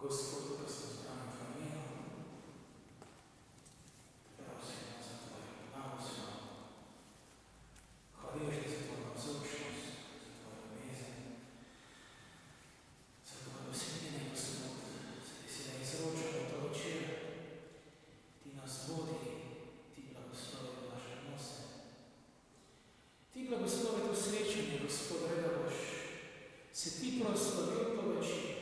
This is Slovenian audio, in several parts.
Gospodu, da smo zbrani v imenu, prosimo za Tvojo blagoslov, hvaležni za Tvojo navzočnost, za Tvojo ljubezen, za Tvoje usmiljenje, Gospod, za Ti si da izročamo to večer, Ti nas vodi, Ti blagoslovi v naše odnose, Ti blagoslovi to srečanje, Gospod, da boš se Ti proslavil to večer,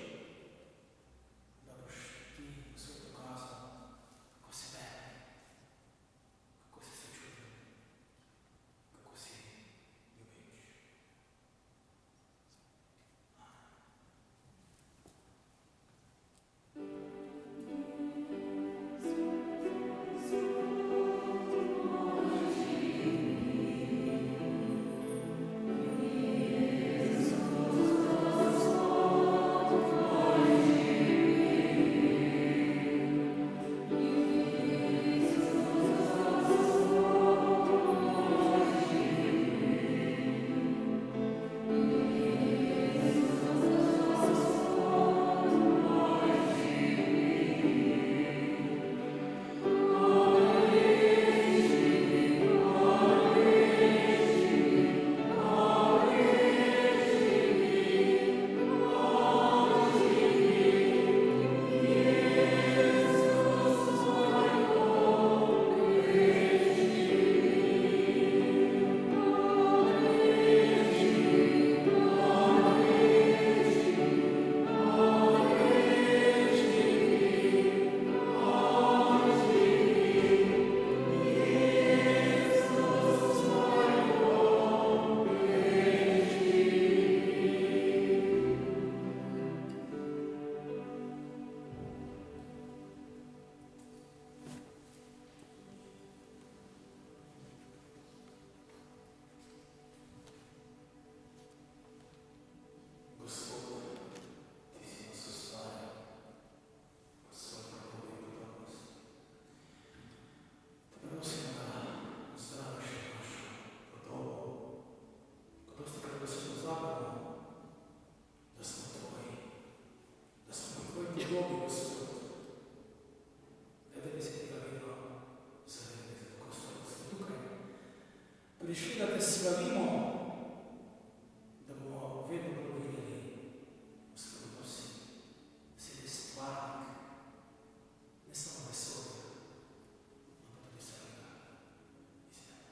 prišli, da Te slavimo, da bomo vedno povedali, Gospod, da si Ti stvarnik, ne samo vesolja, ampak tudi vsega izmed nas.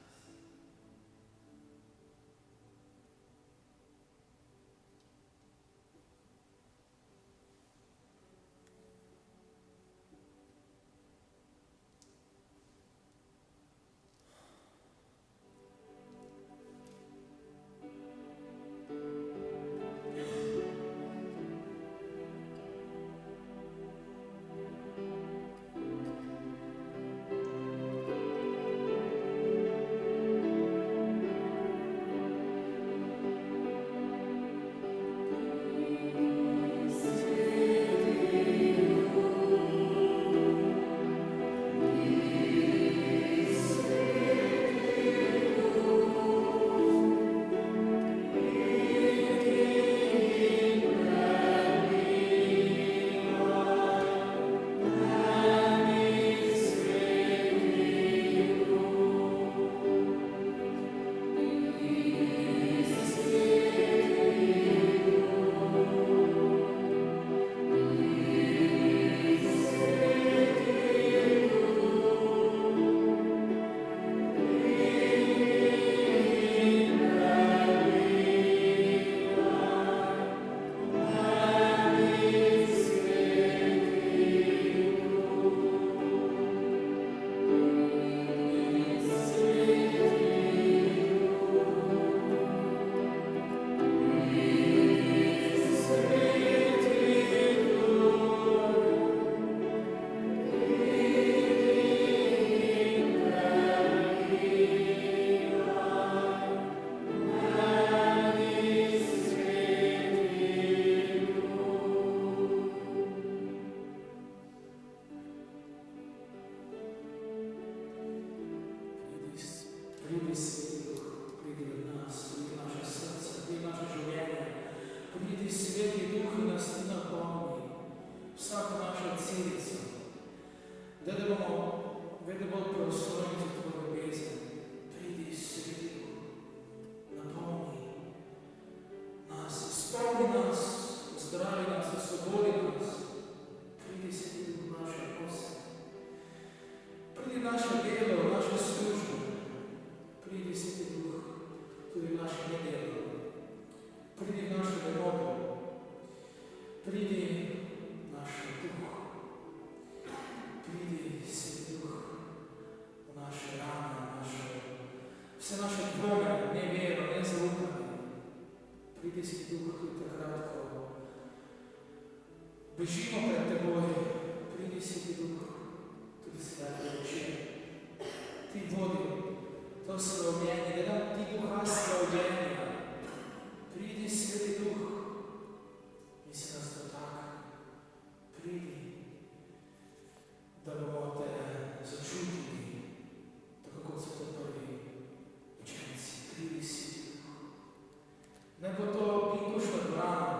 osvobodi nas. Pridi Sveti Duh v naše odnose. Pridi v naše delo, v našo službo. Pridi Sveti Duh tudi v naše nedelo. Pridi v našo delobo. Pridi v naš duh. Pridi Sveti Duh v naše rane, vse naše dvome, nevero, nezaupanje. Pridi Sveti Duh tudi takrat, ko bežimo pred teboj. Pridi Sveti Duh tudi sedaj večer. Ti vodi to slovljenje, da nam ti duha slovljenja. Pridi Sveti Duh in se nas dotakne. Pridi, da bomo te začutili, tako kot so to prvi učenci. Pridi Sveti Duh. Ne bo to pinkošna dvorana,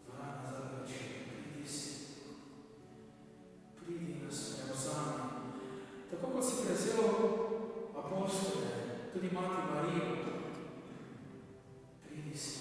dvorana za večer. Pridi Sveti Duh. Pridi in nas prevzame. Tako kot si prevzel apostole, tudi mati Marijo. Pridi Sveti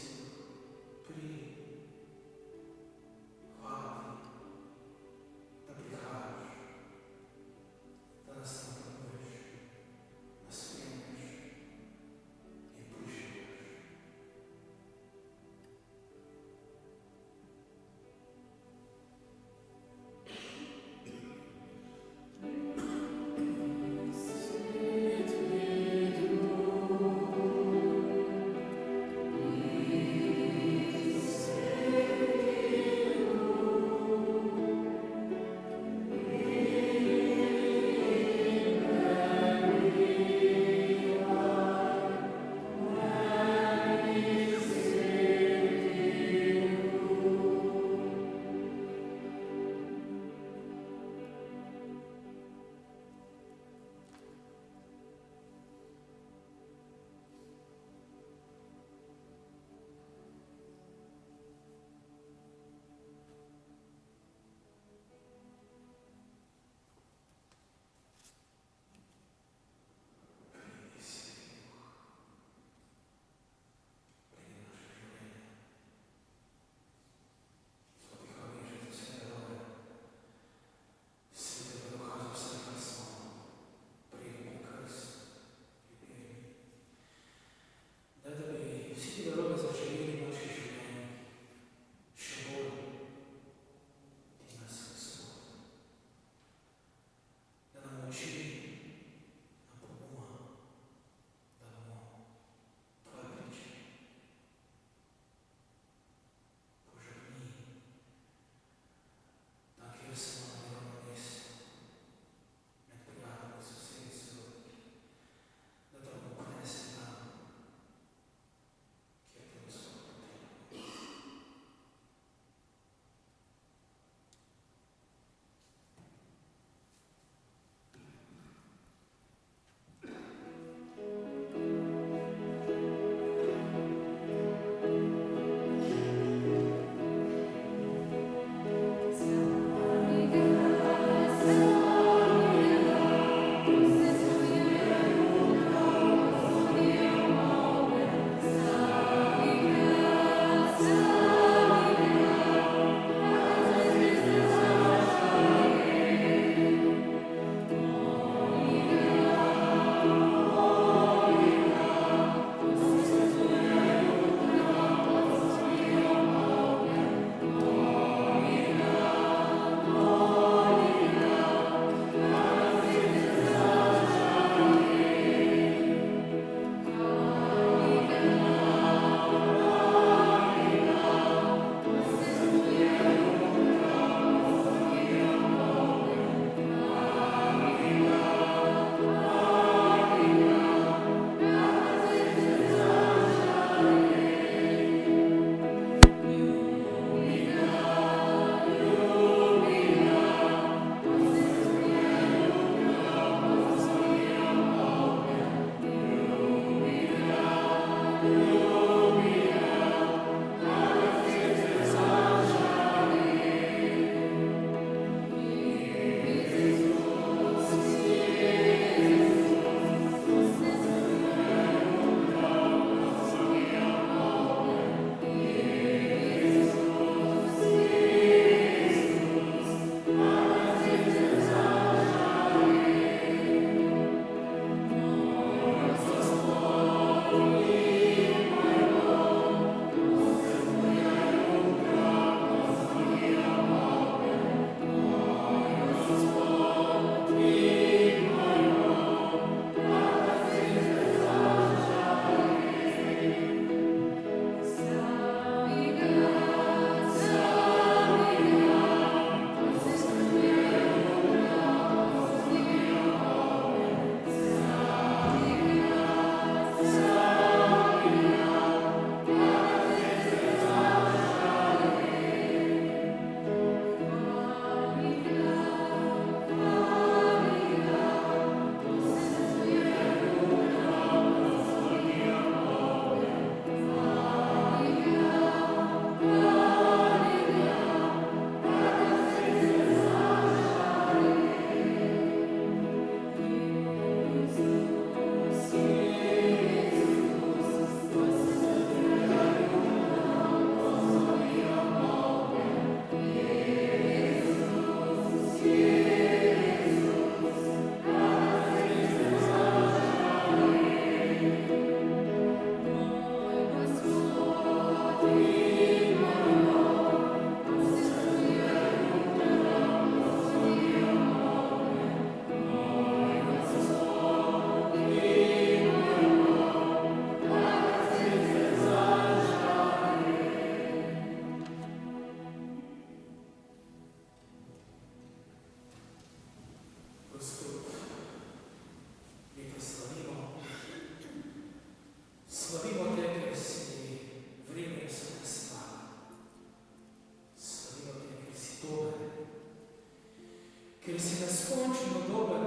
ker si neskončno dober,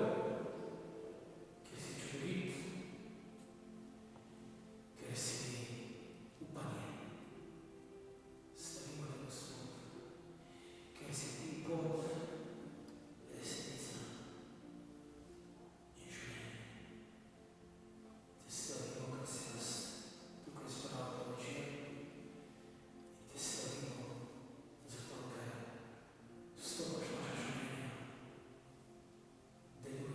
ker si čudovit, ker si upanje. Slavimo te, Gospod, ker si ti pot, resnica in življenje. Te slavimo, ker si nas tukaj spravil večer, in te slavimo zato, ker vstopaš v naše življenje, deluješ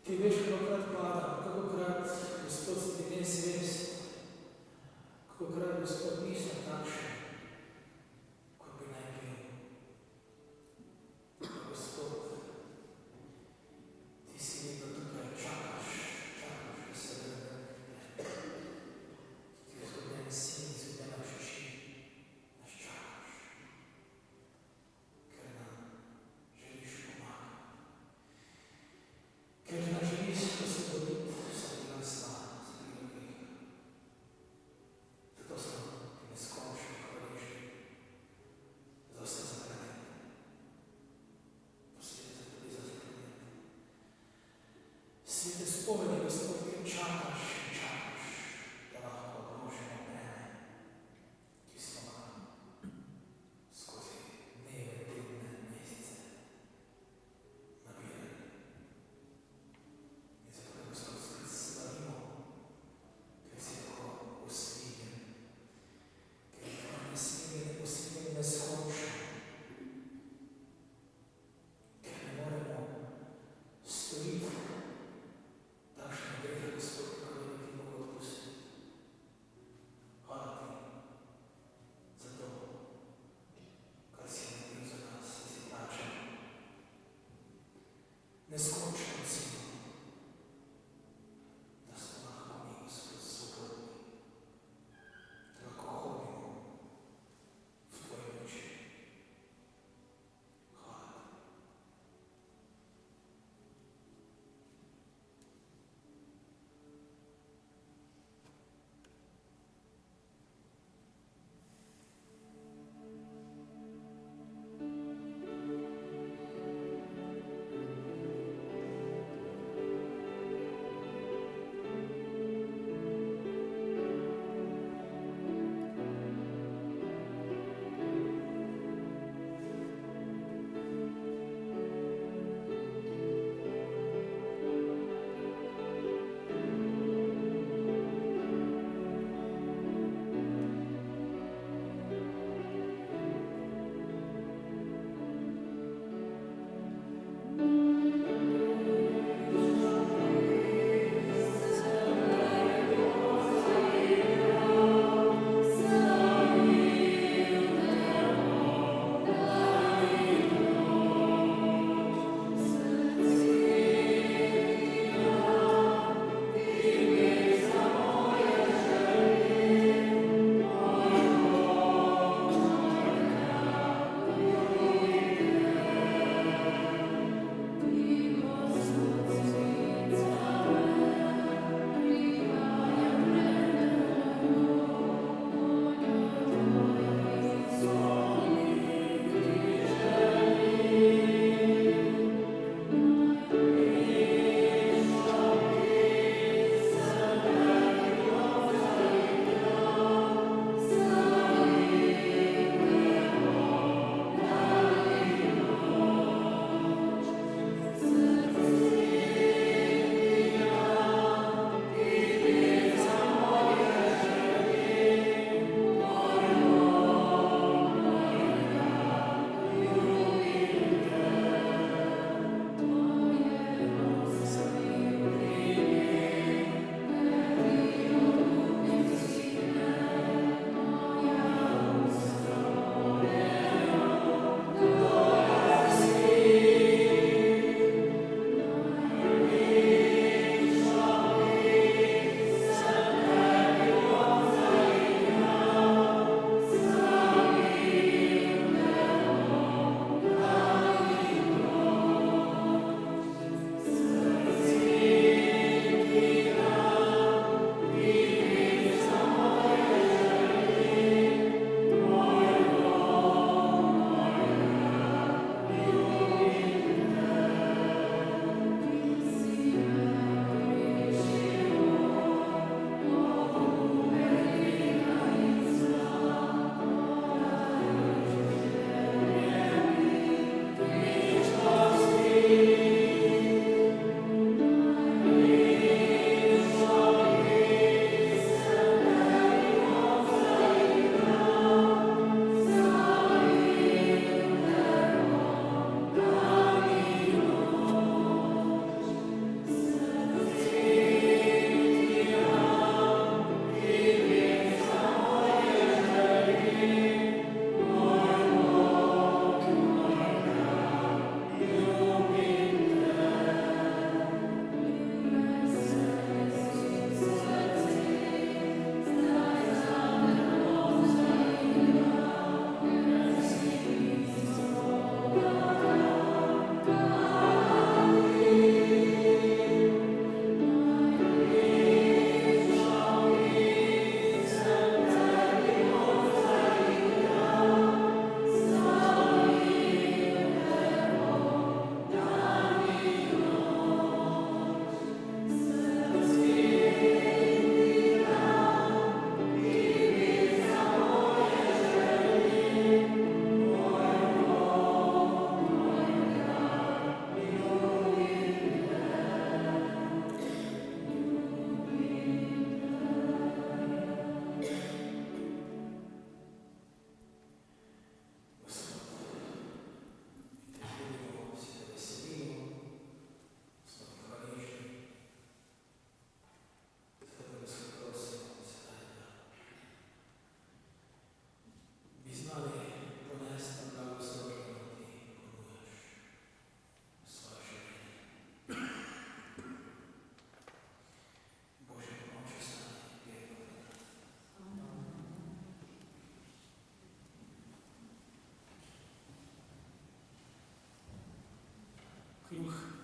Ti veš, kolikokrat padam, kolikokrat, Gospod, si ti nezvest, kolikokrat, Gospod, nisem takšen, kot bi naj bil. Gospod, ti si vedno tukaj, čakaš, da se vrnem. Ti izgubljeni sin, izgubljena hči, nas čakaš, ker nam želiš pomagati. Ker nam želiš osvoboditi vsakega zla, vsakega greha. Zato smo ti neskončno hvaležni za vse zakletene. Posebej tudi za zakletene. Svete spovedi, Gospod, ker čakaš in čakaš, da lahko odložimo breme, ki smo ga skozi dneve, tedne, mesece nabirali. In zato te, Gospod, spet slavimo, ker si tako usmiljen, ker je tvoje usmiljenje neskončno, ker ne moremo storiti takšne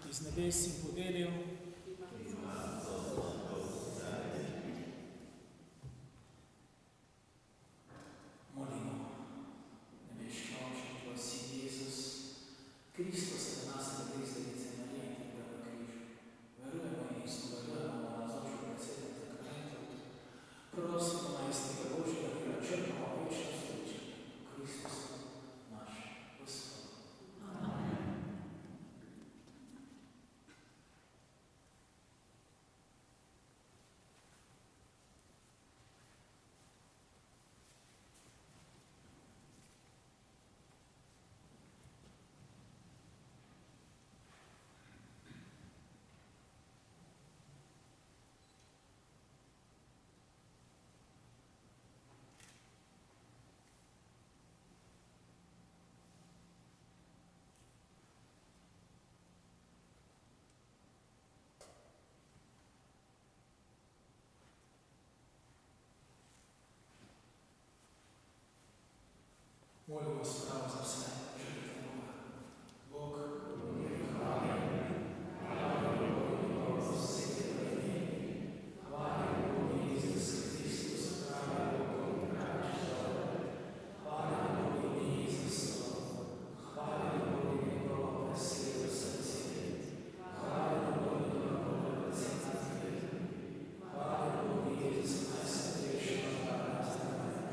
iz nebes si podelil. Molimo, nebeški oče, tvoj sin Jezus, Kristus je za nas nebes Device Marije in tega na križu. Verujemo in izpovedujemo na navzoču predsednem sakramentu, prosimo najstnega Božjega, ki ga črpamo večno sreče, Kristus, naš Gospod. Amen. Molimo se prav za vse žrtve Boga. Bog je hvalen, hvalen Bog je Bog svetega imeni, hvalen Bog je Jezus Kristus, hvalen Bog je kralj človek, hvalen Bog je Jezus, hvalen Bog je njegovo presveto srce, hvalen Bog je njegovo predsedstvo, hvalen Bog je Jezus najsvetejši vlada zdravljenja.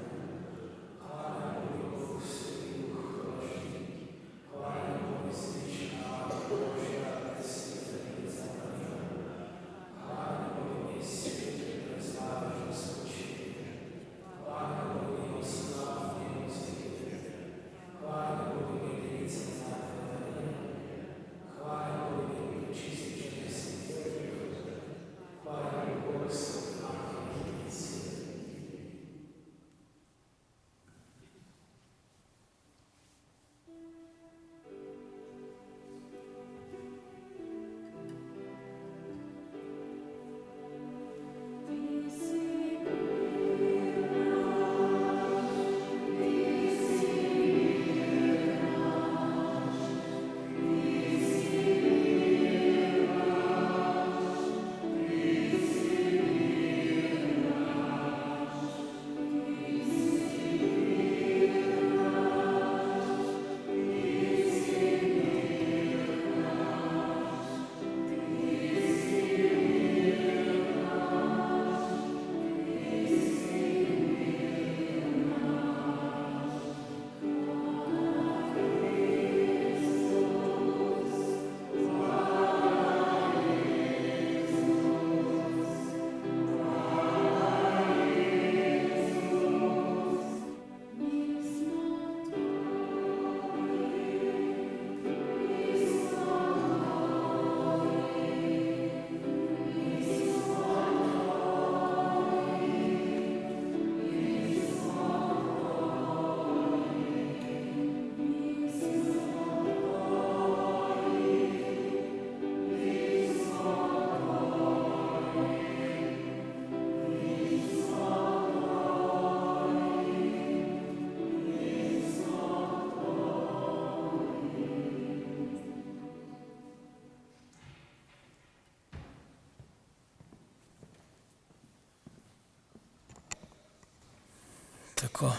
Tako,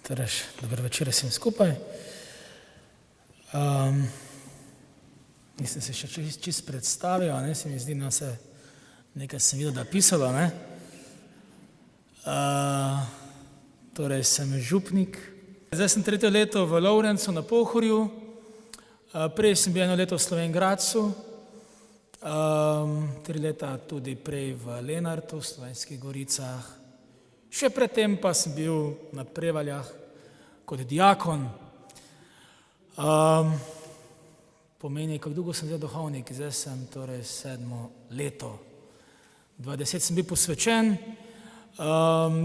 torej, dober večer vsem skupaj. Nisem se še čist predstavil, ne, se mi zdi, da se nekaj sem videl, da pisalo, ne. Torej, sem župnik. Zdaj sem 3. leto v Lovrencu na Pohorju, prej sem bil 1 leto v Slovenj Gradcu, 3 leta tudi prej v Lenartu, v Slovenskih Goricah. Še predtem pa sem bil na Prevaljah kot diakon. Pomeni, kako dolgo sem zdaj duhovnik, zdaj sem torej 7. leto. 2010 sem bil posvečen,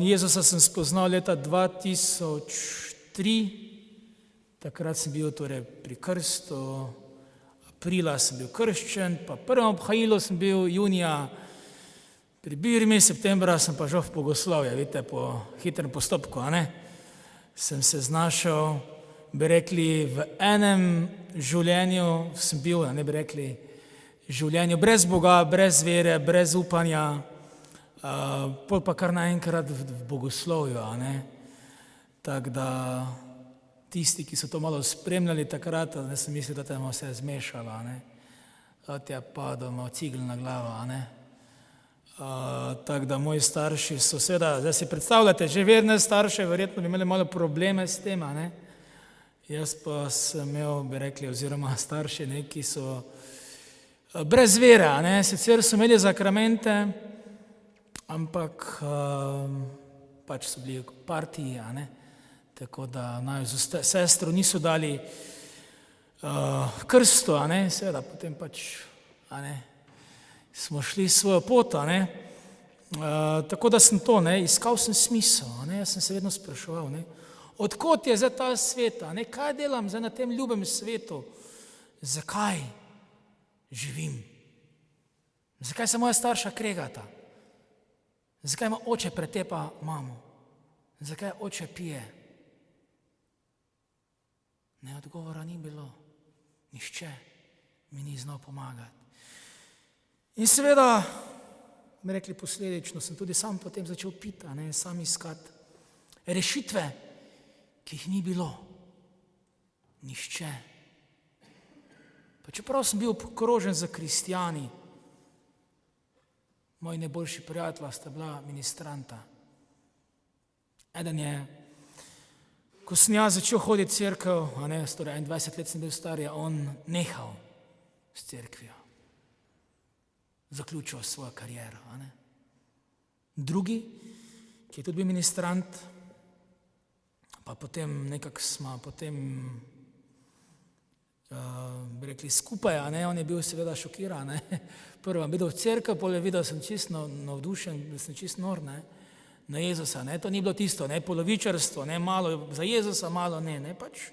Jezusa sem spoznal leta 2003, takrat sem bil torej pri krstu, aprila sem bil krščen, pa prvem obhajilu sem bil junija pri Birmi, septembra sem pa žal v bogoslovje, vidite, po hitrem postopku, a ne? Sem se znašel, bi rekli, v enem življenju sem bil, ne bi rekli, življenju brez Boga, brez vere, brez upanja, pol pa kar naenkrat v bogoslovju, a ne. Tako da tisti, ki so to malo spremljali takrat, ne sem mislil, da te ima vse zmešalo, a ne. Da ti je padel malo cigl na glavo, a ne. Tako da moji starši so seveda, zdaj si predstavljate, že verne starše, verjetno bi imeli malo probleme s tem, a ne. Jaz pa sem imel, bi rekli, oziroma starši, ne, ki so brez vere, a ne, sicer so imeli zakramente, ampak pač so bili v partiji, a ne, tako da naju sestro niso dali krsto, a ne, seveda potem pač, a ne, smo šli svojo pot, a ne, tako da sem to, ne, iskal sem smisel, a ne, jaz sem se vedno spraševal, ne, odkot je zdaj ta svet, a ne, kaj delam zdaj na tem ljubem svetu, zakaj živim, zakaj se moja starša kregata, zakaj ima oče pretepa mamo, zakaj oče pije. Ne, odgovora ni bilo, nihče mi ni znal pomagati. In seveda, bi rekli posledično, sem tudi sam potem začel piti, a ne, sam iskati rešitve, ki jih ni bilo, nihče. Pa čeprav sem bil obkrožen za kristjani, moji najboljši prijatelja sta bila ministranta. Eden je, ko sem jaz začel hoditi v cerkev, a ne, 21 let sem bil star, je on nehal s cerkvijo. Zaključil svojo kariero, a ne. Drugi, ki je tudi bil ministrant, pa potem nekako smo potem bi rekli skupaj, a ne, on je bil seveda šokiran, ne. Prvo vam videl v cerkev, potem je videl, sem čisto navdušen, sem čisto nor, ne, na Jezusa, ne, to ni bilo tisto, ne, polovičarstvo, ne, malo za Jezusa, malo ne, pač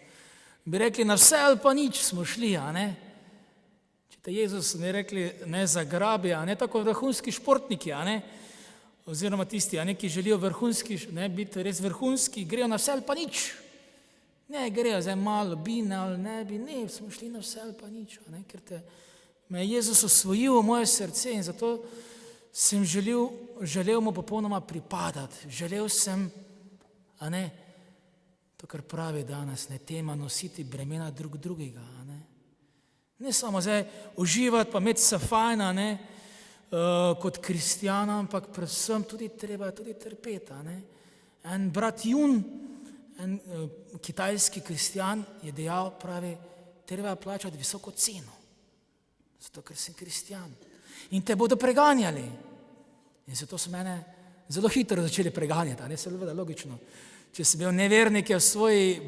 bi rekli na vse ali pa nič smo šli, a ne. Če te Jezus ne rekli, ne zagrabi, a ne, tako vrhunski športniki, a ne, oziroma tisti, a ne, ki želijo vrhunski, ne, biti res vrhunski, grejo na vse ali pa nič. Ne, grejo zdaj malo, bi ne ali ne bi, ne, smo šli na vse ali pa nič, a ne, ker me je Jezus osvojil v moje srce in zato sem želel mu popolnoma pripadati, želel sem, a ne, to, kar pravi danes, ne, tema nositi bremena drugega, a ne. Ne samo zdaj uživati, pa imeti se fajn, a ne, kot kristjana, ampak predvsem tudi treba tudi trpeti, a ne. En brat Jun, en kitajski kristjan je dejal, pravi, treba plačati visoko ceno, zato ker sem kristjan. In te bodo preganjali. In zato so mene zelo hitro začeli preganjati, a ne, seveda logično. Če si bil nevernike v svoji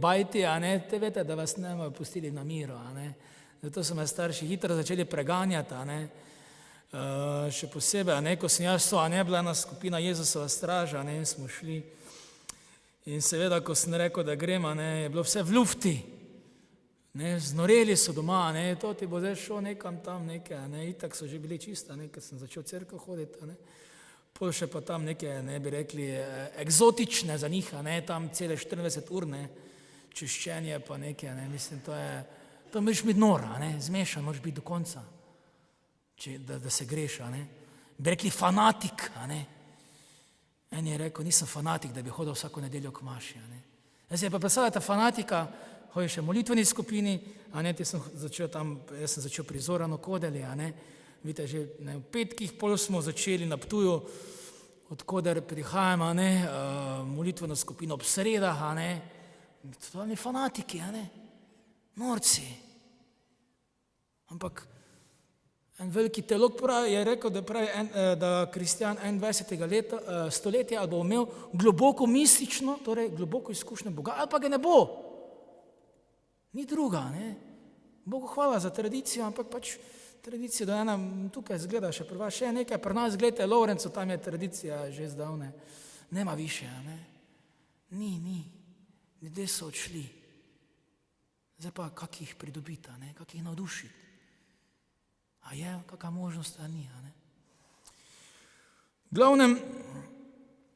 bajti, a ne, te veste, da vas ne bojo pustili na miru, a ne. Zato so me starši hitro začeli preganjati, a ne. Še posebej, a ne, ko sem jaz a ne, bila ena skupina Jezusova straža, a ne, in smo šli. In seveda, ko sem rekel, da grem, a ne, je bilo vse v lufti. Ne, znoreli so doma, a ne, to ti bo zdaj šel nekam tam nekaj, a ne, itak so že bili čista, ne, ker sem začel cerkev hoditi, a ne. Pol še pa tam neke, ne, bi rekli, eksotične za njih, a ne, tam cele 24 ur, ne, čiščenje pa nekaj, ne, mislim, to moraš biti nor, a ne, zmešan moraš biti do konca, da se greš, a ne. Bi rekli fanatik, a ne. En je rekel, nisem fanatik, da bi hodil vsako nedeljo k maši, a ne. Zdaj pa predstavljate fanatika, hodiš v molitveni skupini, a ne, jaz sem začel pri Zoranu Kodeli, a ne, vidite, že ne, v petkih, pol smo začeli na Ptuju, odkoder prihajam, a ne, molitveno skupino ob sredah, a ne, totalni fanatiki, a ne, norci. Ampak en veliki teolog je rekel, da kristjan 21. stoletja bo imel globoko mistično, torej globoko izkušnjo Boga, ali pa ga ne bo. Ni druga, ne. Bogu hvala za tradicijo, ampak pač tradicija, da ena tukaj zgleda še pri vas, še nekaj, pri nas gledajte Lovrenco, tam je tradicija že zdavne, nema više, a ne. Ni, ljudje so odšli. Zdaj pa kak jih pridobiti, a ne, kak jih navdušiti. A je kakva možnost, a ni, a ne. V glavnem,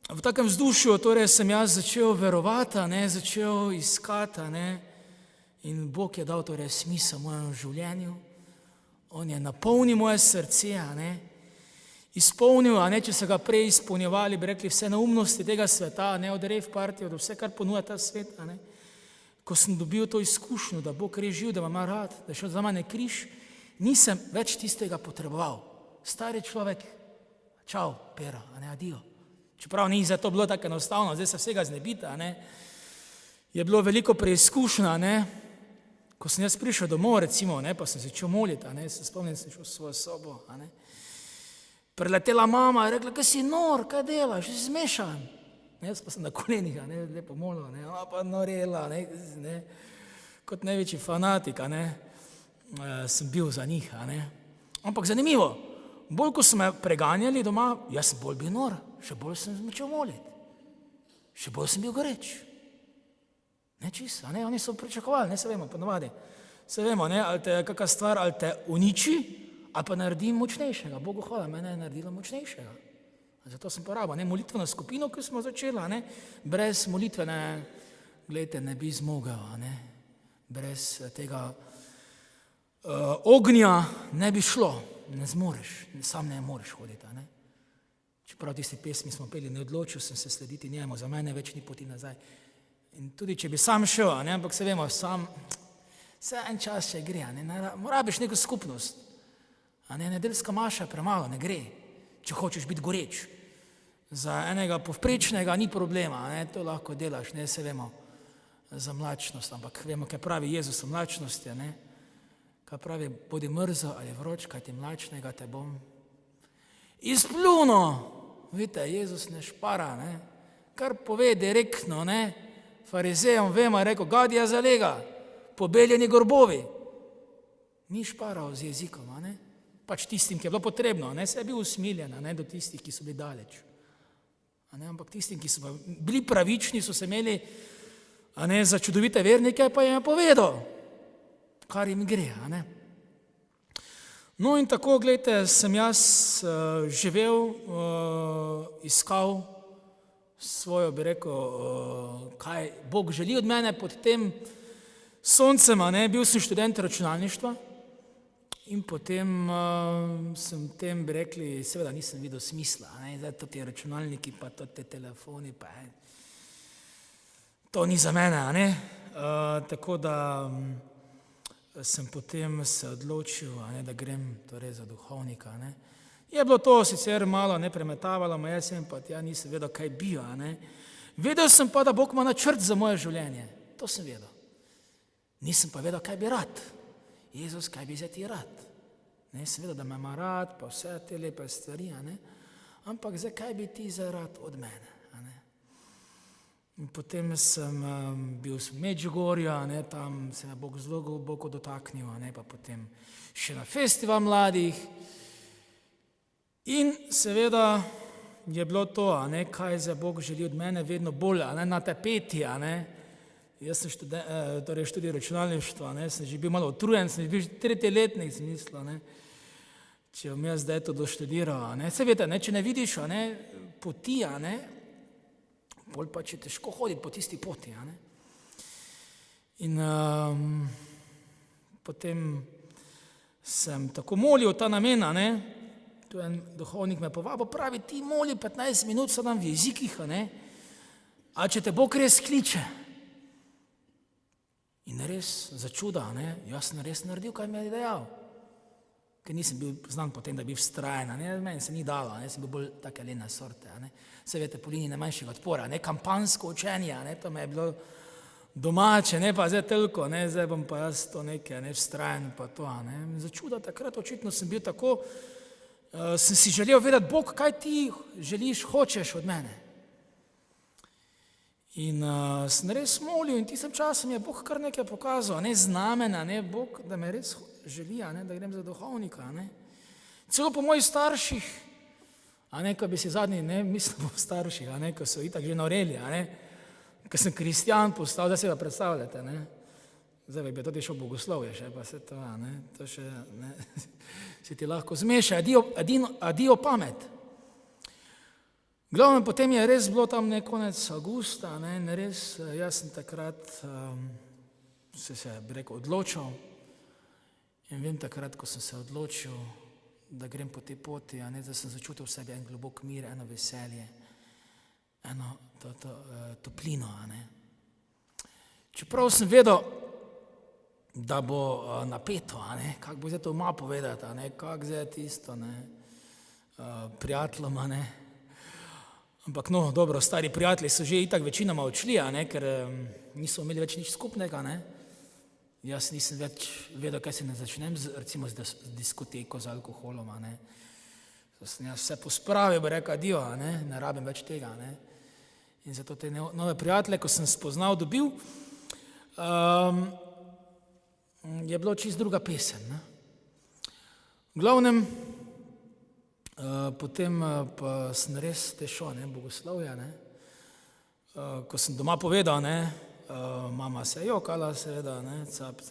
v takem vzdušju torej sem jaz začel verovati, začel iskati, in Bog je dal torej smisel mojemu življenju. On je napolnil moje srce, izpolnil, če so ga prej izpolnjevali, bi rekli, vse neumnosti tega sveta, od rave party, od vse, kar ponuja ta svet. Ko sem dobil to izkušnjo, da Bog res živ, da me ima rad, da je šel za mene križ, nisem več tistega potreboval. Stari človek, čau, Pero, adijo. Čeprav ni za to bilo tako enostavno, zdaj se vsega znebita, je bilo veliko preizkušnja, ko sem jaz prišel domov, recimo, pa sem se začel moliti, se spomnim, sem šel v svojo sobo, Preletela mama, je rekla, kaj si nor, kaj delaš, si zmešan. Jaz pa sem na kolenih, lepo molil, pa norela, kot največji fanatik, sem bil za njih, Ampak zanimivo, bolj ko so me preganjali doma, jaz sem bolj bil nor, še bolj sem začel moliti, še bolj sem bil goreč. Čisto, oni so pričakovali, se vemo, ponovadi, se vemo, ali te kakšna stvar, ali te uniči, ali pa naredi močnejšega. Bogu hvala, mene je naredilo močnejšega. Zato sem porabil, molitveno skupino, ki smo začeli, brez molitvene, gledajte, ne bi zmogel, brez tega ognja ne bi šlo, ne zmoreš, sam ne moreš hoditi, Čeprav tisti pesmi smo peli, ne odločil sem se slediti njemu, za mene več ni poti nazaj. In tudi, če bi sam šel, ampak se vemo, sam, vse en čas še gre, morabiš neko skupnost. Nedeljska maša premalo, ne gre, če hočeš biti goreč. Za enega povprečnega ni problema, to lahko delaš, se vemo, za mlačnost, ampak vemo, kaj pravi Jezus o mlačnosti, kaj pravi, bodi mrzo ali vroč, kaj ti mlačnega te bom izpljuno. Vidite, Jezus ne špara, kar pove direktno, farizejem, vemo, je rekel, gadija zalega, pobeljeni gorbovi. Ni šparal z jezikom, pač tistim, ki je bilo potrebno, se je bil usmiljen, do tistih, ki so bili daleč. Ampak tistim, ki so bili pravični, so se imeli za čudovite vernike, pa jim je povedal, kar jim gre. No in tako, gledajte, sem jaz živel, iskal svojo, bi rekel, kaj Bog želi od mene pod tem soncem, bil sem študent računalništva in potem sem tem, bi rekli, seveda nisem videl smisla, zdaj to ti računalniki, pa to te telefoni, pa to ni za mene, tako da sem potem se odločil, da grem torej za duhovnika, Je bilo to sicer malo premetavalo, jaz sem pa tja nisem vedel, kaj bi, Vedel sem pa, da Bog ima načrt za moje življenje, to sem vedel. Nisem pa vedel, kaj bi rad. Jezus, kaj bi zdaj ti rad? Sem vedel, da me ima rad, pa vse te lepe stvari, ampak zdaj, kaj bi ti zdaj rad od mene? In potem sem bil v Medžugorju, tam se me Bog zelo globoko dotaknil, pa potem še na festival mladih. In seveda je bilo to, kaj zdaj Bog želi od mene, vedno bolj na tapeti. Jaz sem študiral računalništvo, sem že bil malo utrujen, sem bil 3. letnik, sem mislil, če bom jaz zdaj to doštudiral. Se veste, če ne vidiš poti, bolj pa če težko hoditi po tisti poti. In potem sem tako molil ta namen, tu en duhovnik me povabil, pravi, ti moli 15 minut, so nam v jezikih, a če te Bog res kliče. In res za čuda, jaz sem res naredil, kaj mi je dejal. Ker nisem bil znan potem, da bi vztrajen, meni se ni dalo, sem bil bolj take lene sorte. Se veste, po liniji najmanjšega odpora, kampansko učenje, to me je bilo domače, pa zdaj toliko, zdaj bom pa jaz to nekaj, vztrajen pa to. Za čuda takrat očitno sem bil tako, sem si želel vedeti, Bog, kaj ti želiš, hočeš od mene. In sem res molil in tistem časom je Bog kar nekaj pokazal, znamena, Bog, da me res želi, da grem za duhovnika. Celo po mojih starših, ko bi si zadnji, mislil po starših, ko so itak že noreli, ko sem kristjan postal, da se ga predstavljate, zdaj bi tudi šel bogoslovje še, pa se to, to še, se ti lahko zmeša, adijo pamet. Glavno, potem je res bilo tam konec avgusta, in res, jaz sem takrat bi rekel, odločil in vem takrat, ko sem se odločil, da grem po tej poti, da sem začutil v sebi en globok mir, eno veselje, eno toplino. Čeprav sem vedel, da bo napeto, kako bo zdaj to ima povedati, kako zdaj tisto, prijateljom, ampak no, dobro, stari prijatelji so že itak večinoma odšli, ker niso imeli več nič skupnega, Jaz nisem več vedel, kaj se ne začnem, recimo z diskoteko, z alkoholom, Sem jaz vse pospravil, bi rekel, adijo, ne rabim več tega, In zato te nove prijatelje, ko sem spoznal, dobil, je bilo čisto druga pesem, V glavnem, potem pa sem res tešel, bogoslovja, Ko sem doma povedal, mama se je jokala, seveda, cap,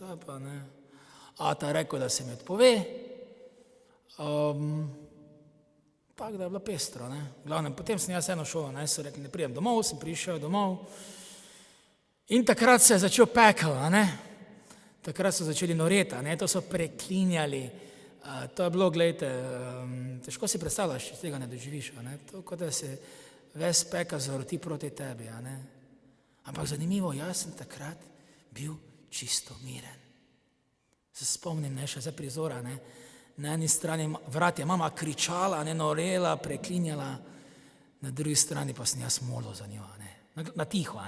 ata rekel, da se mi odpove, tako da je bilo pestro, V glavnem, potem sem jaz eno šel, so rekli, ne pridem domov, sem prišel domov in takrat se je začel pekel, takrat so začeli noreti, to so preklinjali, to je bilo, glejte, težko si predstavljaš, če tega ne doživiš, to kot da se ves pekel zaroti proti tebi, Ampak zanimivo, jaz sem takrat bil čisto miren. Se spomnim, še zdaj prizora, na eni strani vrat je mama kričala, norela, preklinjala, na drugi strani pa sem jaz molil za njo, na tiho,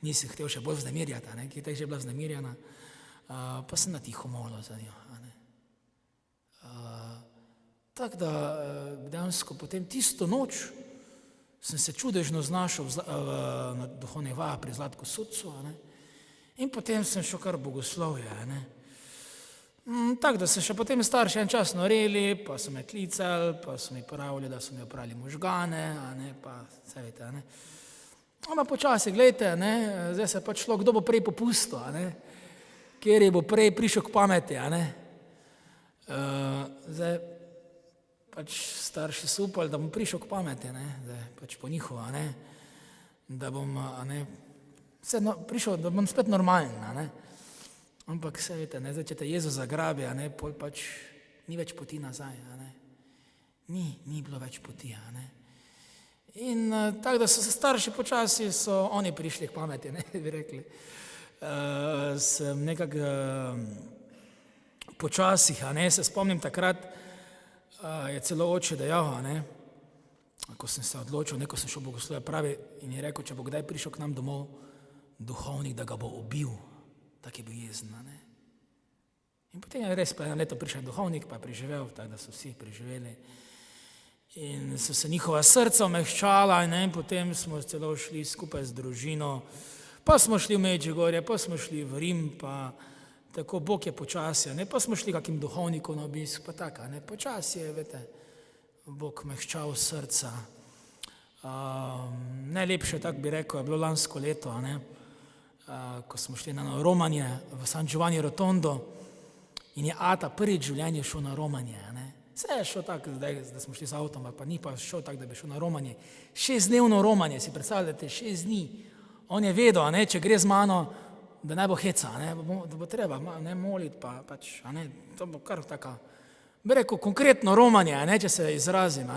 Nisem hotel še bolj vznemirjati, ki je tako že bila vznemirjena, pa sem na tiho molil za njo, Tako da dejansko potem tisto noč sem se čudežno znašel na duhovnih vajah pri Zlatku Sudcu, in potem sem šel kar bogoslovje, Tako da so še potem starši en čas noreli, pa so me klicali, pa so mi pravili, da so mi oprali možgane, pa vse veste, Ampak počasi, gledajte, zdaj se pač šlo, kdo bo prej popustil, kjer je bo prej prišel k pameti, Zdaj pač starši so upali, da bom prišel k pameti, zdaj pač po njihovo, da bom prišel, da bom spet normalen, Ampak vse veste, zdaj, če te Jezus zagrabi, pol pač ni več poti nazaj, Ni bilo več poti, In tako, da so se starši počasi, so oni prišli k pameti, bi rekli. Sem nekako počasih, se spomnim takrat, je celo oče dejal, ko sem se odločil, ko sem šel bogoslovje pravi in je rekel, če bo kdaj prišel k nam domov duhovnik, da ga bo ubil, tak je bil jezen, In potem je res pa eno leto prišel duhovnik, pa je preživel, tako da so vsi preživeli. In so se njihova srca omehčala, in potem smo celo šli skupaj z družino, pa smo šli v Medžugorje, pa smo šli v Rim, pa tako Bog je počasi, pa smo šli kakim duhovnikom na obisk, pa tako, počasi je, veste, Bog mehčal srca. Najlepše, tako bi rekel, je bilo lansko leto, ko smo šli na romanje v San Giovanni Rotondo in je ata prvič v življenju šel na romanje, Vse je šel tako, da smo šli z avtom, pa ni pa šel tako, da bi šel na romanje. 6-dnevno romanje, si predstavljate, 6 dni. On je vedel, če gre z mano, da ne bo heca, da bo treba moliti, pa pač, to bo kar taka, bi rekel, konkretno romanje, če se izrazim,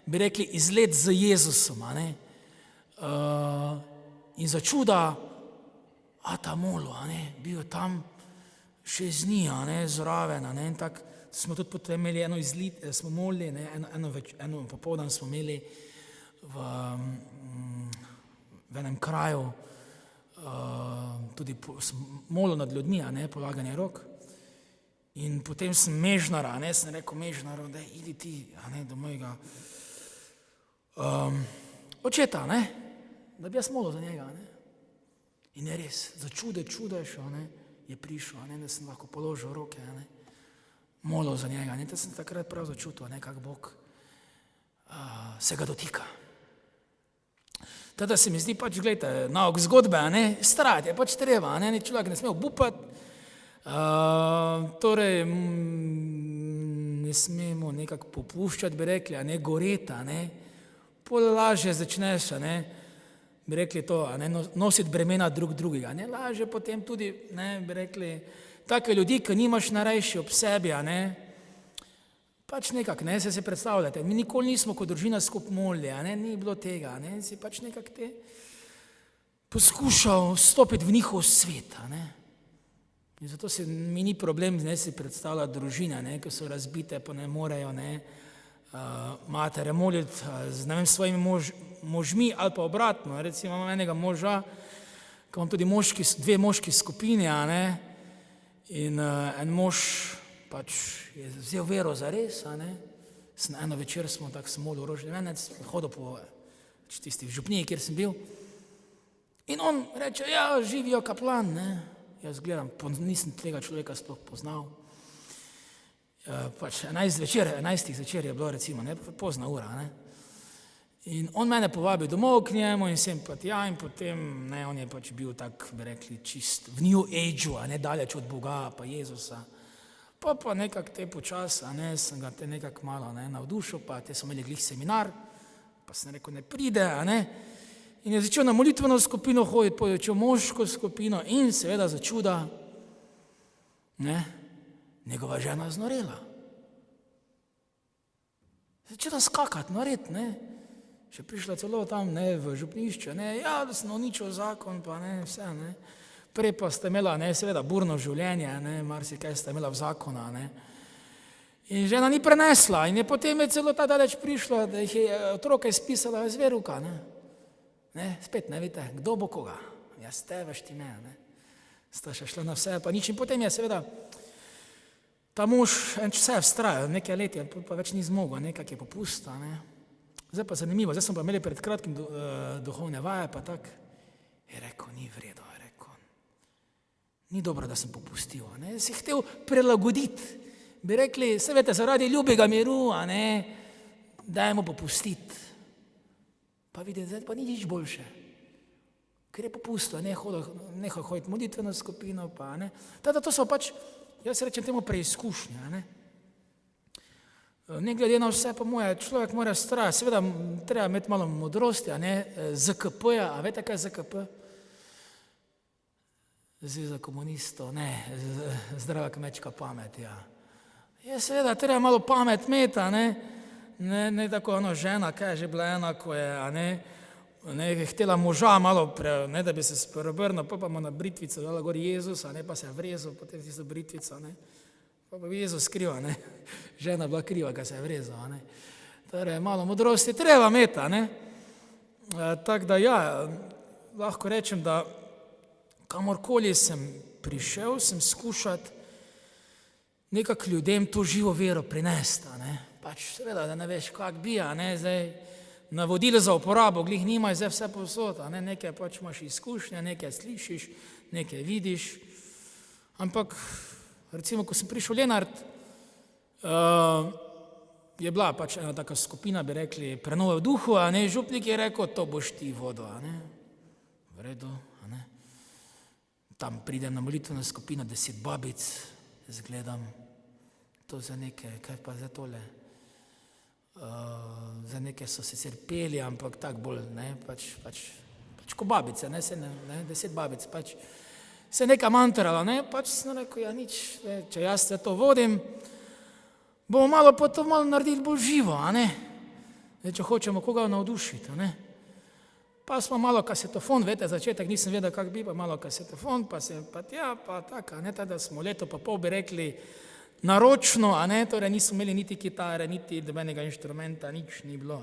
bi rekli izlet z Jezusom, in za čuda, ata molo, bil tam 6 dni, zraven, in tako smo tudi potem imeli eno izlet, smo molili, eno popoldan smo imeli v enem kraju, tudi molil nad ljudmi, polaganje rok. In potem sem Mežnara, sem rekel Mežnaru, da idi ti, do mojega očeta, da bi jaz molil za njega. In je res, za čudež, je prišel, da sem lahko položil roke, molil za njega. To sem takrat prav začutil, kako Bog se ga dotika. Teda se mi zdi pač, gledajte, nauk zgodbe, strati je pač treba, človek ne sme obupati, torej ne smemo nekako popuščati, bi rekli, goreti, pol lažje začneš, bi rekli to, nositi bremena drugega, lažje potem tudi, bi rekli, take ljudi, ki nimaš narajši ob sebi, pač nekako, se predstavljate, mi nikoli nismo kot družina skupaj molili, ni bilo tega, si pač nekako te poskušal vstopiti v njihov svet, In zato mi ni problem, si predstavljati družine, ki so razbite, pa ne morejo, matere moliti z, svojimi možmi ali pa obratno, recimo imam enega moža, ki imam tudi dve moški skupini, in en mož pač je vzel vero za res, eno večer smo tako molil rožni venec, hodil po tisti župniji, kjer sem bil, in on reče, ja, živijo kaplan, jaz gledam, nisem tega človeka sploh poznal, pač 11 zvečer je bilo recimo, pozna ura, in on mene povabi domov k njemu in sem pa tja in potem, on je pač bil tak, bi rekli, čist v New Ageu, daleč od Boga pa Jezusa, pa nekako te počasa, sem ga te nekako malo navdušil, pa te so imeli glih seminar, pa sem rekel, ne pride, in je začel na molitveno skupino hoditi, začel moško skupino in seveda za čuda, njegova žena znorela. Začela skakati, noreti, še prišla celo tam, v župnišče, ja, da sem uničil zakon, pa vse, Prej pa ste imela, seveda, burno življenje, marsikaj ste imela v zakona, In žena ni prenesla in je potem celo ta daleč prišla, da jih je otroke izpisala iz veruka, Spet ne vidite, kdo bo koga, jaz te, veš ti me, Sta še šla na vse, pa nič in potem je seveda ta mož vse vztrajal, nekaj let je, pa več ni zmogel, nekak je popusta, Zdaj pa zanimivo, zdaj smo pa imeli pred kratkim duhovne vaje, pa tak, je rekel, ni vredo, ni dobro, da sem popustil, si htel prilagoditi, bi rekli, se veste, zaradi ljubega miru, dajmo popustiti, pa vidite, zdaj pa ni nič boljše, ker je popustil, nehal hoditi molitveno skupino, pa Tada to so pač, jaz rečem temu preizkušnje, Ne glede na vse, pa človek mora vztrajati, seveda treba imeti malo modrosti, ZKP-ja, a veste, kaj je ZKP? Zveza komunistov, zdrava kmečka pamet, ja. Je seveda, treba malo pamet imeti, ne tako žena, kaj je že bila ena, ko je htela moža malo, da bi se spreobrnil, pa mu na britvico dala gor Jezusa, pa se je vrezal potem tisto britvico, pa bi Jezus kriv, žena bila kriva, ga se je vrezal, Torej, malo modrosti treba imeti, Tako da ja, lahko rečem, da kamorkoli sem prišel, sem skušati nekako ljudem to živo vero prinesti, Pač seveda, da ne veš, kak bi, zdaj navodil za uporabo, glih nimaj zdaj vse povsod, nekaj pač imaš izkušnje, nekaj slišiš, nekaj vidiš, ampak recimo, ko sem prišel v Lenart, je bila pač ena taka skupina, bi rekli, prenove v duhu, župnik je rekel, to boš ti vodil, v redu, Tam pridem na molitveno skupino 10 babic, zgledam, to za neke, kaj pa za tole, za neke so sicer peli, ampak tako bolj, pač ko babice, 10 babic, pač se neka mantrala, pač sem rekel, ja nič, če jaz se to vodim, bomo malo potom naredili bolj živo, če hočemo koga navdušiti, Pa smo malo kasetofon, veste, začetek nisem vedel, kak bi, pa malo kasetofon, pa se pa tja, pa tako, tada smo leto pa pol bi rekli naročno, torej nismo imeli niti kitare, niti dobenega inštrumenta, nič ni bilo,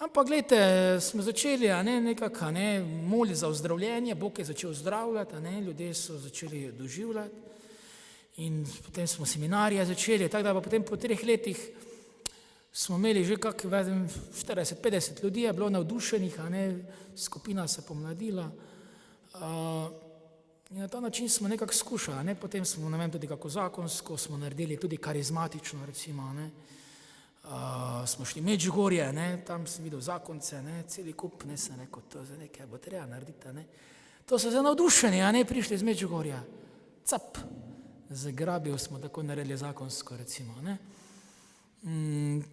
Ampak gledajte, smo začeli, nekako, moliti za ozdravljenje, Bog je začel zdravljati, ljudje so začeli doživljati in potem smo seminarije začeli, tako da pa potem po 3 letih smo imeli že 40-50 ljudi, je bilo navdušenih, skupina se pomladila in na ta način smo nekako skušali, potem smo, tudi kako zakonsko, smo naredili tudi karizmatično, recimo, smo šli Medžugorje, tam sem videl zakonce, celi kup, sem rekel, to za nekaj bo treba narediti, To so za navdušeni, prišli iz Medžugorja, zagrabil smo tako naredili zakonsko, recimo,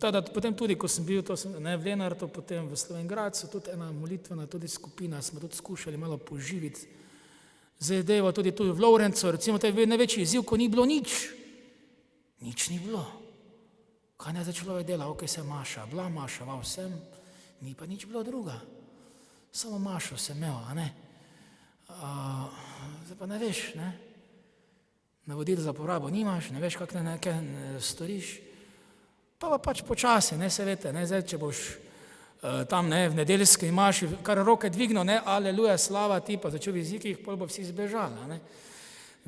Tada potem tudi, ko sem bil v Lenartu, potem v Slovenj Gradcu, tudi ena molitvena tudi skupina, smo tudi skušali malo poživiti zadevo, tudi tu v Lovrencu, recimo to je največji izziv, ko ni bilo nič. Nič ni bilo. Kaj ne za človek dela, ok, se maša, bila maša, vsem, ni pa nič bilo druga. Samo mašo sem imel, a ne. Zdaj pa ne veš, ne. Navodil za porabo nimaš, ne veš, kako nekaj storiš. Pa pač počasi, ne, se vete, ne, zdaj, če boš tam, ne, v nedeljski imaš kar roke dvignil, ne, aleluja, slava ti, pa začel v jezikih, pol bo vsi zbežali, ne.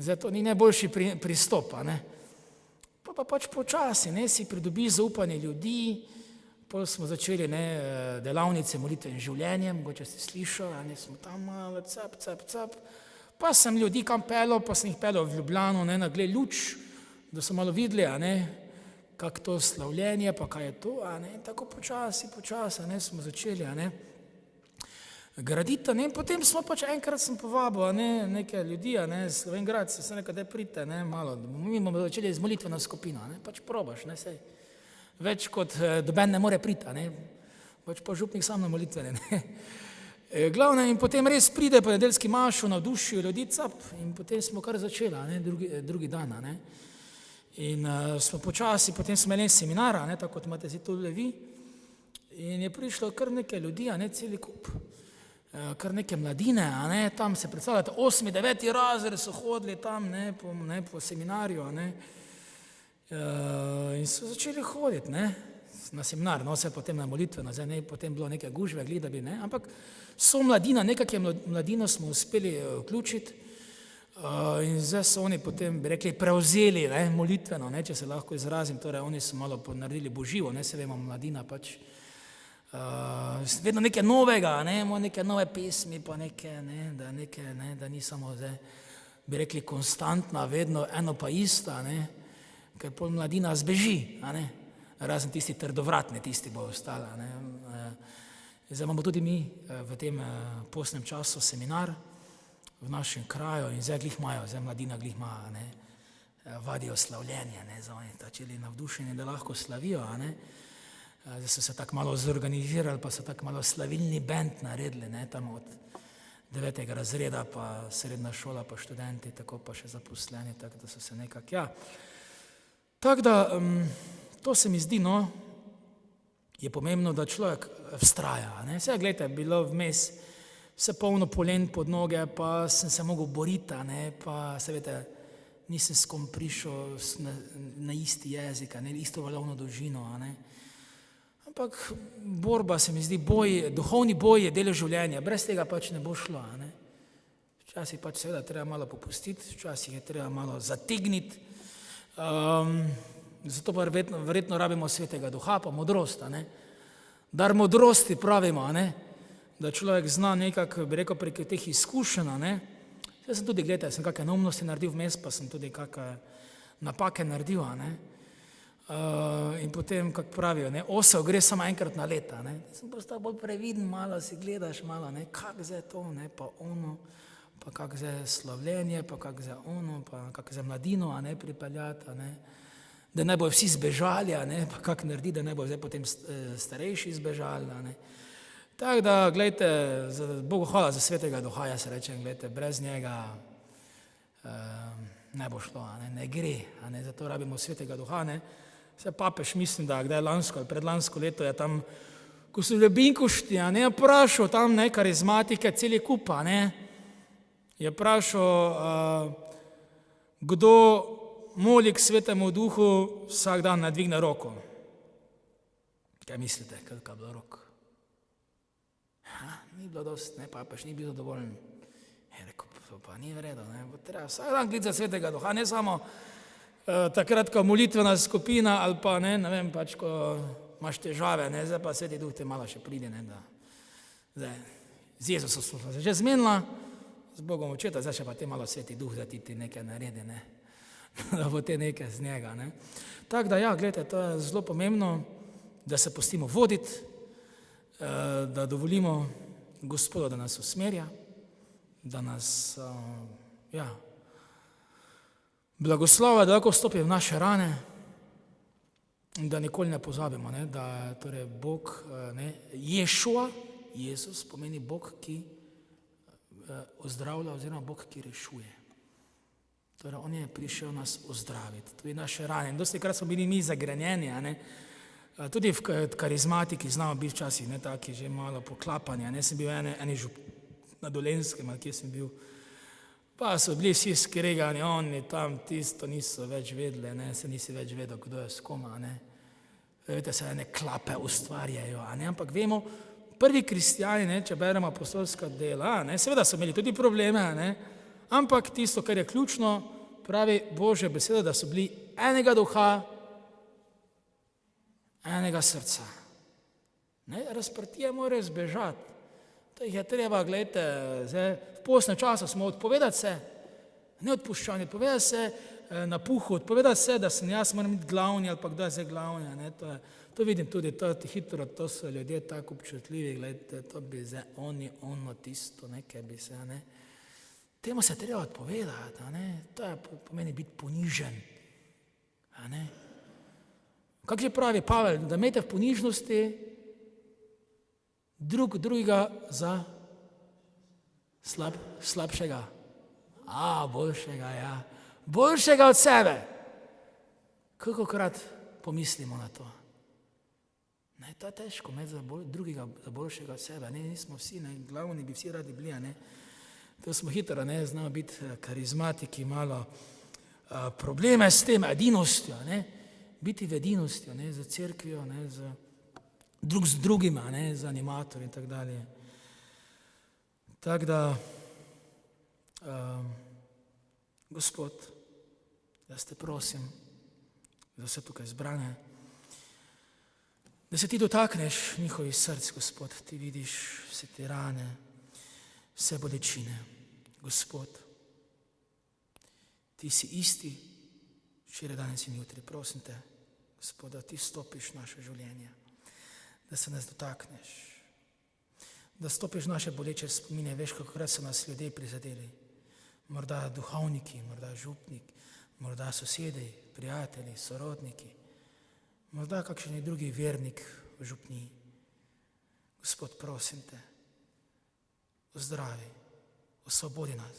Zdaj to ni najboljši pristop, ne. Pa pač počasi, ne, si pridobiš zaupanje ljudi, pol smo začeli, ne, delavnice molitvenim življenjem, mogoče si slišal, ne, smo tam malo cap, pa sem ljudi kam pelil, pa sem jih pelil v Ljubljano, ne, na gled luč, da so malo videli, ne, kako to slavljenje, pa kaj je to, ne, in tako počasi, ne, smo začeli, ne, graditi, ne, in potem smo pač enkrat sem povabil, ne, nekaj ljudi, ne, Slovenj Gradca, sem rekel, da pridite, ne, malo, mi bomo začeli z molitveno skupino, ne, pač probaš, ne, sej, več kot doben ne more priti, ne, pač pa župnik sam na molitvene, ne. Glavno, in potem res pride po nedeljski mašu, navdušijo ljudi, in potem smo kar začeli, ne, drugi dan, ne. In smo počasi, potem smo imeli seminar, ne, tako kot imate zdaj tudi vi, in je prišlo kar nekaj ljudi, ne, celi kup, kar neke mladine, ne, tam se predstavljate, 8., 9. razred so hodili tam, ne, po seminarju, ne, in so začeli hoditi, ne, na seminar, no, se potem na molitveno, zdaj ne, potem bilo neke gužve, da bi, ne, ampak so mladina, nekakje mladino smo uspeli vključiti, in zdaj so oni potem, bi rekli, prevzeli, ne, molitveno, ne, če se lahko izrazim, torej oni so malo naredili boživo, ne, se vemo, mladina pač, vedno nekaj novega, ne, neke nove pesmi, pa nekaj, ne, da ni samo zdaj, bi rekli, konstantna, vedno eno pa ista, ne, ker pol mladina zbeži, a ne, razen tisti trdovratni, tisti bo ostala, ne. Zdaj imamo tudi mi v tem postnem času seminar v našem kraju in zdaj glih imajo, zdaj mladina glih ima, ne, vadijo slavljenje, ne, zdaj oni začeli navdušeni, da lahko slavijo, a ne. Zdaj so se tako malo zorganizirali, pa so tako malo slavilni bend naredili, ne, tam od 9. razreda, pa srednja šola, pa študenti, tako pa še zaposleni, tako da so se nekako, ja. Tako da, to se mi zdi, no, je pomembno, da človek vztraja, ne. Saj, glejte, bilo vmes vse polno polen pod noge, pa sem se mogel boriti, ne, pa se veste, nisem s kom prišel na isti jezik, ne, isto valovno dolžino, ne. Ampak borba se mi zdi, boj, duhovni boj je del življenja, brez tega pač ne bo šlo, ne. Včasih pač seveda treba malo popustiti, včasih je treba malo zategniti, zato pa verjetno rabimo svetega duha, pa modrost, ne. Dar modrosti pravimo, ne, da človek zna nekako, bi rekel, prek teh izkušenj, ne. Jaz sem tudi, gledajte, sem kakšne neumnosti naredil vmes, pa sem tudi kakšne napake naredil, ne. In potem, kako pravijo, ne, osel gre samo enkrat na leta, ne. Sem postal bolj previden, malo si gledaš, malo, ne, kako zdaj to, ne, pa ono, pa kako zdaj slavljenje, pa kako zdaj ono, pa kako zdaj mladino, a ne, pripeljati, a ne, da ne bojo vsi zbežali, a ne, pa kako naredi, da ne bojo zdaj potem starejši zbežali, a ne. Tako da, gledajte, Bogu hvala za svetega duha, jaz rečem, gledajte, brez njega ne bo šlo, ne gre, ne, zato rabimo svetega duha, ne. Vse papež, mislim, da kdaj lansko ali predlansko leto je tam, ko so v Binkošti, ne, vprašal tam, ne, karizmatike, celi kupa, ne, je vprašal, kdo moli k svetemu duhu, vsak dan nadvigne roko. Kaj mislite, kakva je bila rok? Ni bilo dosti, ne, papež ni bil zadovoljen. Je rekel, pa ni v redu, ne, bo treba vsak dan klicati svetega duha, ne samo takrat, ko molitvena skupina ali pa, ne vem, pač, ko imaš težave, ne, zdaj pa sveti duh te malo še pride, ne, da zdaj, z Jezusom smo se že zmenila, z Bogom očeta, zdaj še pa te malo sveti duh, da ti nekaj naredi, ne, da bo te nekaj z njega, ne. Tako da, ja, gledajte, to je zelo pomembno, da se pustimo voditi, da dovolimo Gospodu, da nas usmerja, da nas, ja, blagoslova, da lahko vstopi v naše rane, da nikoli ne pozabimo, ne, da torej Bog, Ješua, Jezus pomeni Bog, ki ozdravlja oziroma Bog, ki rešuje. Torej, on je prišel nas ozdraviti, tudi naše rane. Dosti krat smo bili mi zagrenjeni, tudi v karizmatiki znamo biti včasih taki že malo poklapanja. Sem bil na Dolenjskem, kjer sem bil, pa so bili vsi skregani, oni tam tisto niso več vedeli, se nisi več vedel, kdo je s koma. Veste, se ene klape ustvarjajo, ampak vemo, prvi kristijani, če beremo apostolska dela, seveda so imeli tudi probleme, ampak tisto, kar je ključno, pravi Božja beseda, da so bili enega duha, enega srca. Razprtije morajo zbežati. To jih je treba, gledajte, v postnem času smo odpovedati se, neodpuščanje, odpovedati se na puhu, odpovedati se, da sem jaz moram biti glavni ali pa kdo je zdaj glavni. To vidim tudi, hitro, to so ljudje tako občutljivi, gledajte, to bi zdaj ono tisto, nekaj bi se, Temu se treba odpovedati, to je pomeni biti ponižen. Kako že pravi Pavel, da imejte v ponižnosti drugega za slabšega. Boljšega, ja. Boljšega od sebe. Kolikokrat pomislimo na to? To je težko, imeti drugega za boljšega od sebe. Nismo vsi, glavni bi vsi radi bili, To smo hitro, znamo biti karizmatiki, malo probleme s tem edinostjo, biti v edinostjo, z cerkvijo, drug z drugima, z animatorji in tako dalje. Tako da, Gospod, jaz te prosim za vse tukaj zbrane, da se ti dotakneš njihovih src, Gospod, ti vidiš vse te rane, vse bolečine. Gospod, ti si isti, včeraj, danes in jutri. Prosim te, Gospod, da ti stopiš v naše življenje, da se nas dotakneš, da stopiš v naše boleče spomine. Veš, kakokrat so nas ljudje prizadeli, morda duhovniki, morda župnik, morda sosedi, prijatelji, sorodniki, morda kakšen drugi vernik v župniji. Gospod, prosim te, ozdravi, osvobodi nas,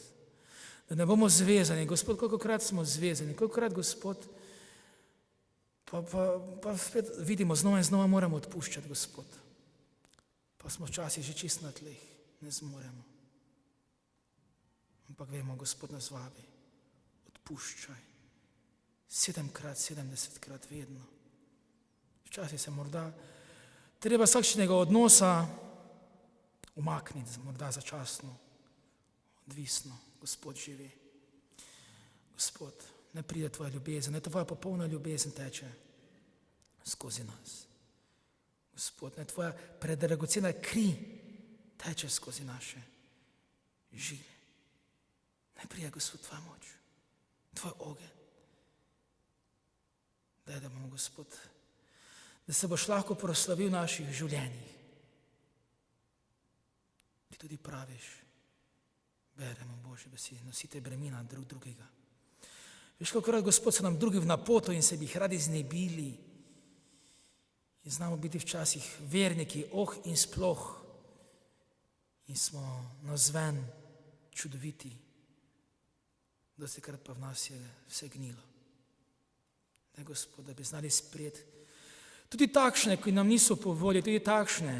da ne bomo zvezani. Gospod, kolikokrat smo zvezani, kolikokrat, Gospod, pa spet vidimo, znova in znova moramo odpuščati, Gospod. Pa smo včasih že čist na tleh, ne zmoremo. Ampak vemo, Gospod nas vabi, odpuščaj, 7-krat, 70-krat vedno. Včasih se morda treba vsakšnega odnosa umakniti, morda začasno, odvisno. Gospod živi. Gospod, ne pride tvoja ljubezen, ne tvoja popolna ljubezen teče skozi nas. Gospod, ne tvoja predragocena kri teče skozi naše žile. Ne pride, Gospod, tvoja moč, tvoj ogenj. Daj, da bomo, Gospod, da se boš lahko proslavil v naših življenjih. Ti tudi praviš, beremo Božje besede, nosite bremena drug drugega. Veš, kolikokrat, Gospod, so nam drugi v napoto in se bi jih radi znebili. In znamo biti včasih verniki, in sploh. In smo navzven čudoviti. Dostikrat pa v nas je vse gnilo. Ne, Gospod, da bi znali sprejeti tudi takšne, ki nam niso po volji, tudi takšne,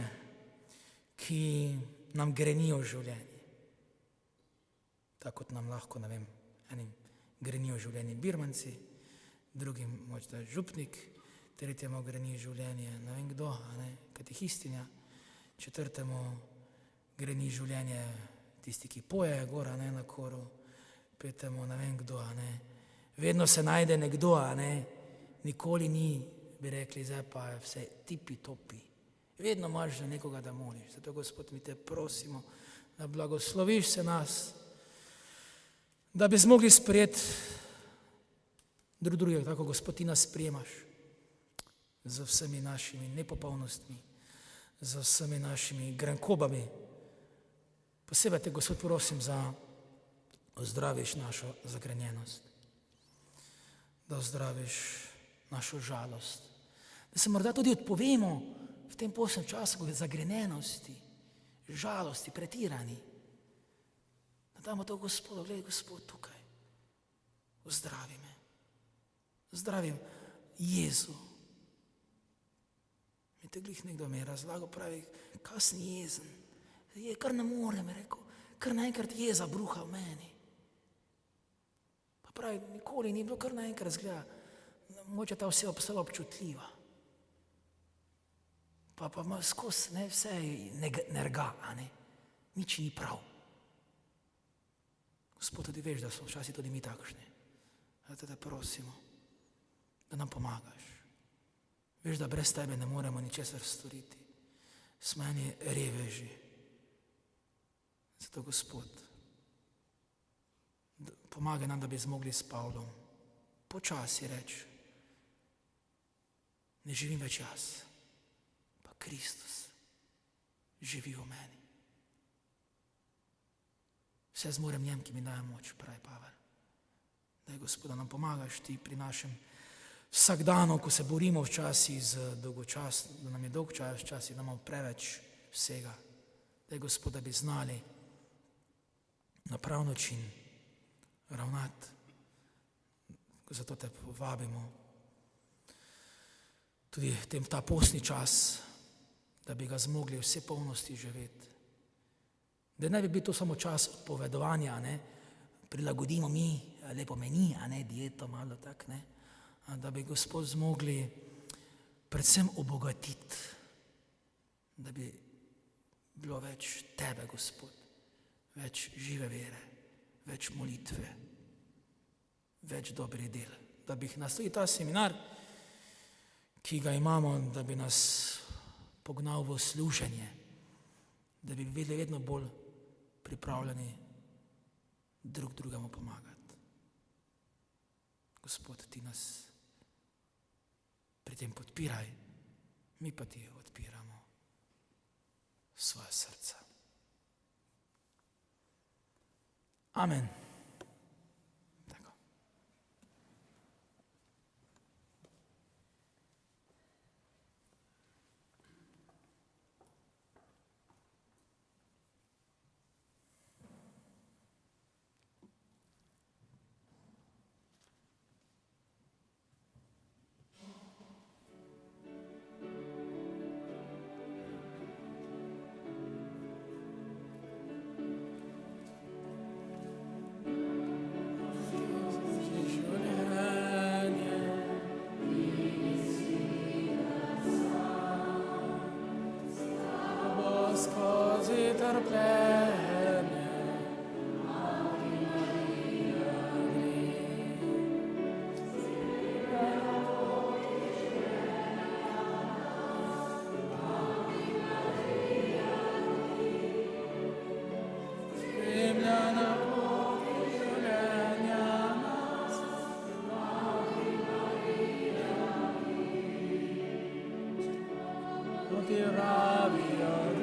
ki nam grenijo življenje. Tako kot nam lahko, enim grenijo življenje birmanci, drugim možda župnik, tretjemu greni življenje, ne vem kdo, katehistinja, četrtemu greni življenje tisti, ki poje gora, na koru, petemu, ne vem kdo, vedno se najde nekdo, nikoli ni, bi rekli, zdaj pa je vse tipi-topi. Vedno imaš za nekoga, da moliš. Zato, Gospod, mi te prosimo, da blagosloviš se nas, da bi zmogli sprejeti drugega, tako, Gospod, ti nas sprejemaš z vsemi našimi nepopolnostmi, z vsemi našimi grenkobami. Posebej te, Gospod, prosim, da ozdraviš našo zagrenjenost, da ozdraviš našo žalost, Da se morda tudi odpovemo v tem postnem času zagrenenosti, žalosti, pretirani. Da damo to Gospodu, gledaj Gospod tukaj, ozdravi me, zdravim jezu. In te glih nekdo mi je razlagal, pravi, kaj sem jezen, kar ne morem, je rekel, kar naenkrat jeza bruha v meni. Pa pravi, nikoli ni bilo kar naenkrat zgleda, moče ta oseba postala občutljiva. Pa skozi vse nerga, nič ni prav. Gospod, tudi veš, da so včasih tudi mi takšni. Da te prosimo, da nam pomagaš. Veš, da brez tebe ne moremo ničesar storiti. Smo eni reveži. Zato, Gospod, pomagaj nam, da bi zmogli s Pavlom počasi reči, ne živim več jaz, pa Kristus živi v meni. Vse zmorem njem, ki mi daje moč, pravi Pavel. Daj, Gospod, da nam pomagaš ti pri našem vsakdanu, ko se borimo včasih da nam je dolg čas, včasih da imamo preveč vsega. Daj, Gospod, da bi znali na prav način ravnati. Zato te povabimo tudi ta postni čas, da bi ga zmogli vse polnosti živeti. Da ne bi bil to samo čas odpovedovanja, prilagodimo mi lepo meni, dieto malo tak, da bi Gospod zmogli predvsem obogatiti, da bi bilo več tebe, Gospod, več žive vere, več molitve, več dobrih del. Da bi nas tudi ta seminar, ki ga imamo, da bi nas pognal v služenje, da bi bili vedno bolj pripravljeni drug drugemu pomagati. Gospod, ti nas pri tem podpiraj, mi pa ti odpiramo svoje srca. Amen. Ravi